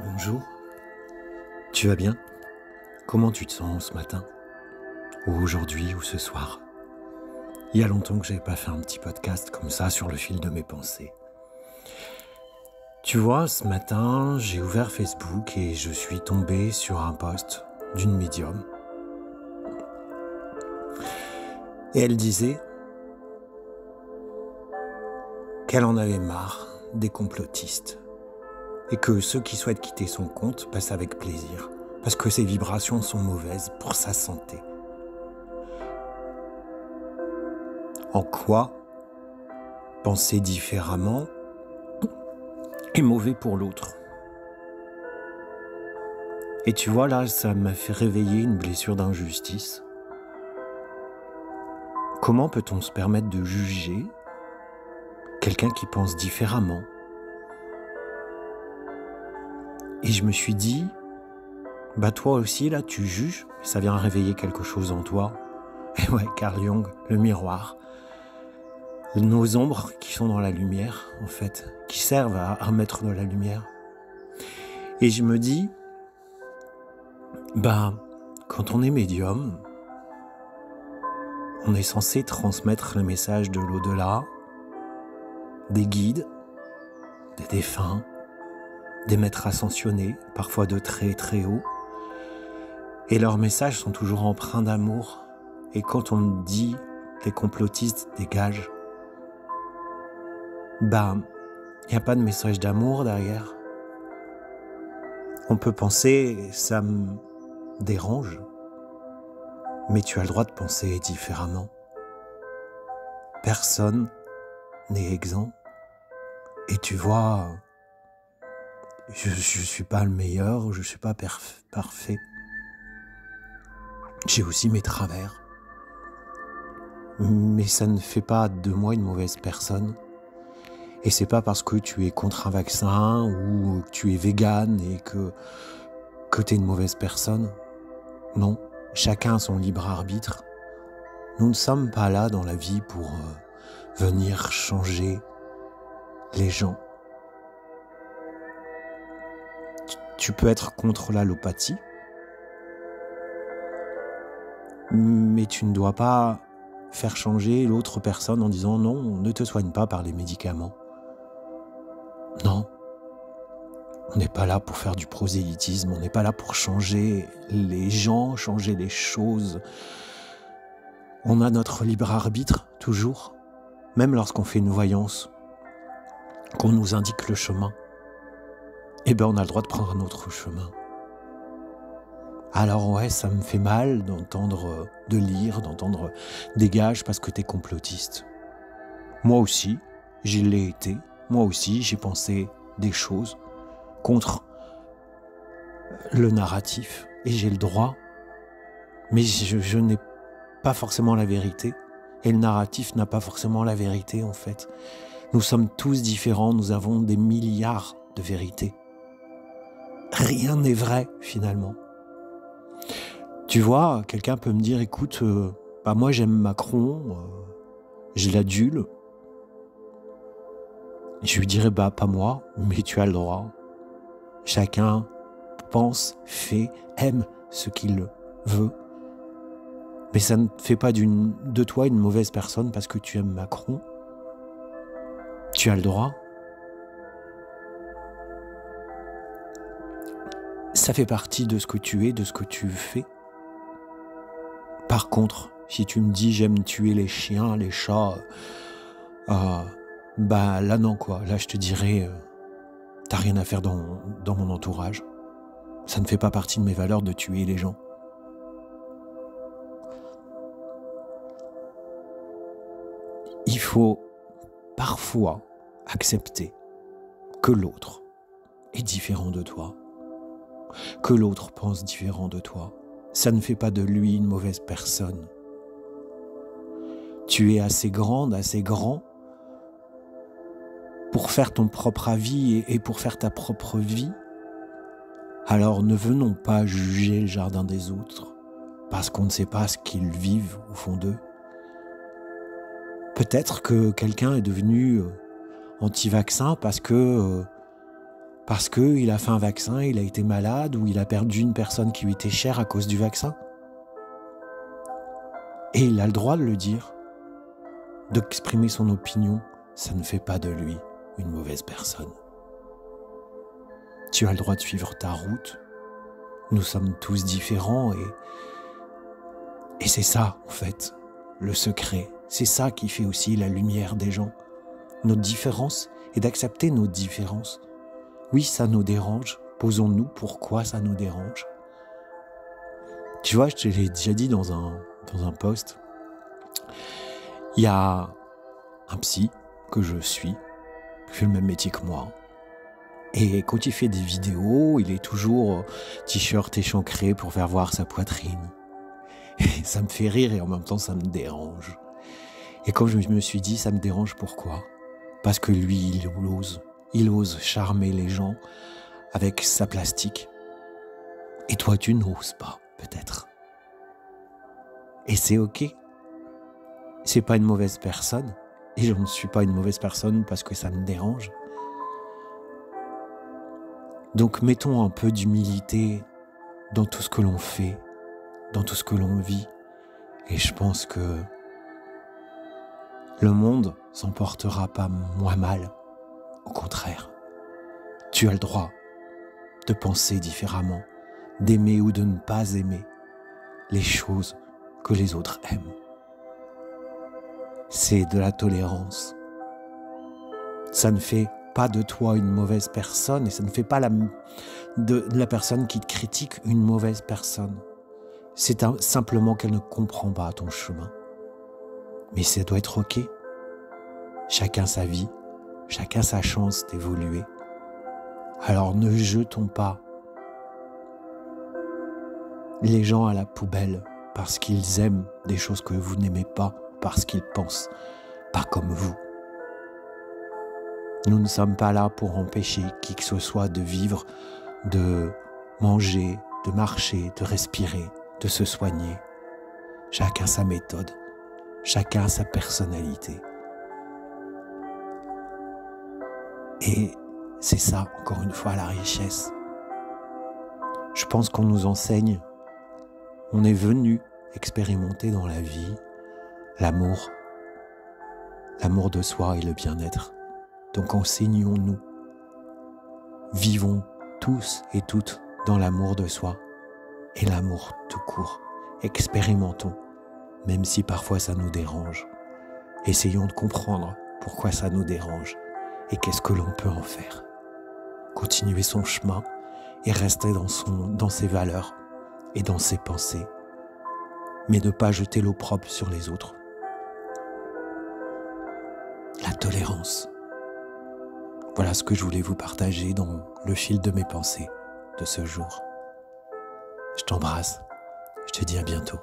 Bonjour, tu vas bien? Comment tu te sens ce matin? Ou aujourd'hui ou ce soir? Il y a longtemps que j'avais pas fait un petit podcast comme ça sur le fil de mes pensées. Tu vois, ce matin, j'ai ouvert Facebook et je suis tombé sur un post d'une médium. Et elle disait qu'elle en avait marre des complotistes. Et que ceux qui souhaitent quitter son compte passent avec plaisir, parce que ses vibrations sont mauvaises pour sa santé. En quoi penser différemment est mauvais pour l'autre? Et tu vois, là, ça m'a fait réveiller une blessure d'injustice. Comment peut-on se permettre de juger quelqu'un qui pense différemment? Et je me suis dit, bah toi aussi, là, tu juges, ça vient réveiller quelque chose en toi. Et ouais, Carl Jung, le miroir. Nos ombres qui sont dans la lumière, en fait, qui servent à mettre de la lumière. Et je me dis, bah, quand on est médium, on est censé transmettre le message de l'au-delà, des guides, des défunts, des maîtres ascensionnés, parfois de très très haut. Et leurs messages sont toujours empreints d'amour. Et quand on dit les complotistes dégagent, bah, il n'y a pas de message d'amour derrière. On peut penser, ça me dérange, mais tu as le droit de penser différemment. Personne n'est exempt. Et tu vois, je suis pas le meilleur, je suis pas parfait. J'ai aussi mes travers. Mais ça ne fait pas de moi une mauvaise personne. Et c'est pas parce que tu es contre un vaccin ou que tu es vegan et que tu es une mauvaise personne. Non, chacun a son libre arbitre. Nous ne sommes pas là dans la vie pour venir changer les gens. Tu peux être contre l'allopathie, mais tu ne dois pas faire changer l'autre personne en disant non, on ne te soigne pas par les médicaments. Non, on n'est pas là pour faire du prosélytisme, on n'est pas là pour changer les gens, changer les choses. On a notre libre arbitre, toujours, même lorsqu'on fait une voyance, qu'on nous indique le chemin. Eh bien, on a le droit de prendre un autre chemin. Alors ouais, ça me fait mal d'entendre, de lire, d'entendre dégage parce que t'es complotiste. Moi aussi, j'y l'ai été. Moi aussi, j'ai pensé des choses contre le narratif. Et j'ai le droit. Mais je n'ai pas forcément la vérité. Et le narratif n'a pas forcément la vérité, en fait. Nous sommes tous différents. Nous avons des milliards de vérités. Rien n'est vrai, finalement. Tu vois, quelqu'un peut me dire, écoute, moi j'aime Macron, je l'adule. Je lui dirais, pas moi, mais tu as le droit. Chacun pense, fait, aime ce qu'il veut. Mais ça ne fait pas de toi une mauvaise personne parce que tu aimes Macron. Tu as le droit. Ça fait partie de ce que tu es, de ce que tu fais. Par contre, si tu me dis j'aime tuer les chiens, les chats, là non quoi. Là je te dirais, t'as rien à faire dans mon entourage. Ça ne fait pas partie de mes valeurs de tuer les gens. Il faut parfois accepter que l'autre est différent de toi, que l'autre pense différent de toi. Ça ne fait pas de lui une mauvaise personne. Tu es assez grande, assez grand pour faire ton propre avis et pour faire ta propre vie. Alors ne venons pas juger le jardin des autres parce qu'on ne sait pas ce qu'ils vivent au fond d'eux. Peut-être que quelqu'un est devenu anti-vaccin parce parce qu'il a fait un vaccin, il a été malade ou il a perdu une personne qui lui était chère à cause du vaccin. Et il a le droit de le dire, d'exprimer son opinion. Ça ne fait pas de lui une mauvaise personne. Tu as le droit de suivre ta route. Nous sommes tous différents et c'est ça, en fait, le secret. C'est ça qui fait aussi la lumière des gens. Notre différence et d'accepter nos différences. Oui, ça nous dérange. Posons-nous pourquoi ça nous dérange. Tu vois, je te l'ai déjà dit dans un post. Il y a un psy que je suis, qui fait le même métier que moi. Et quand il fait des vidéos, il est toujours t-shirt échancré pour faire voir sa poitrine. Et ça me fait rire et en même temps ça me dérange. Et quand je me suis dit, ça me dérange, pourquoi ? Parce que lui, il ose charmer les gens avec sa plastique. Et toi, tu n'oses pas, peut-être. Et c'est ok. C'est pas une mauvaise personne. Et je ne suis pas une mauvaise personne parce que ça me dérange. Donc mettons un peu d'humilité dans tout ce que l'on fait, dans tout ce que l'on vit. Et je pense que le monde s'en portera pas moins mal. Au contraire, tu as le droit de penser différemment, d'aimer ou de ne pas aimer les choses que les autres aiment. C'est de la tolérance. Ça ne fait pas de toi une mauvaise personne et ça ne fait pas de la personne qui te critique une mauvaise personne. C'est simplement qu'elle ne comprend pas ton chemin. Mais ça doit être ok. Chacun sa vie, chacun sa chance d'évoluer. Alors ne jetons pas les gens à la poubelle parce qu'ils aiment des choses que vous n'aimez pas, parce qu'ils pensent pas comme vous. Nous ne sommes pas là pour empêcher qui que ce soit de vivre, de manger, de marcher, de respirer, de se soigner. Chacun sa méthode, chacun sa personnalité. Et c'est ça, encore une fois, la richesse. Je pense qu'on nous enseigne, on est venu expérimenter dans la vie l'amour de soi et le bien-être. Donc enseignons-nous, vivons tous et toutes dans l'amour de soi et l'amour tout court. Expérimentons, même si parfois ça nous dérange. Essayons de comprendre pourquoi ça nous dérange et qu'est-ce que l'on peut en faire. Continuer son chemin et rester dans ses valeurs et dans ses pensées, mais ne pas jeter l'opprobre sur les autres. La tolérance. Voilà ce que je voulais vous partager dans le fil de mes pensées de ce jour. Je t'embrasse, je te dis à bientôt.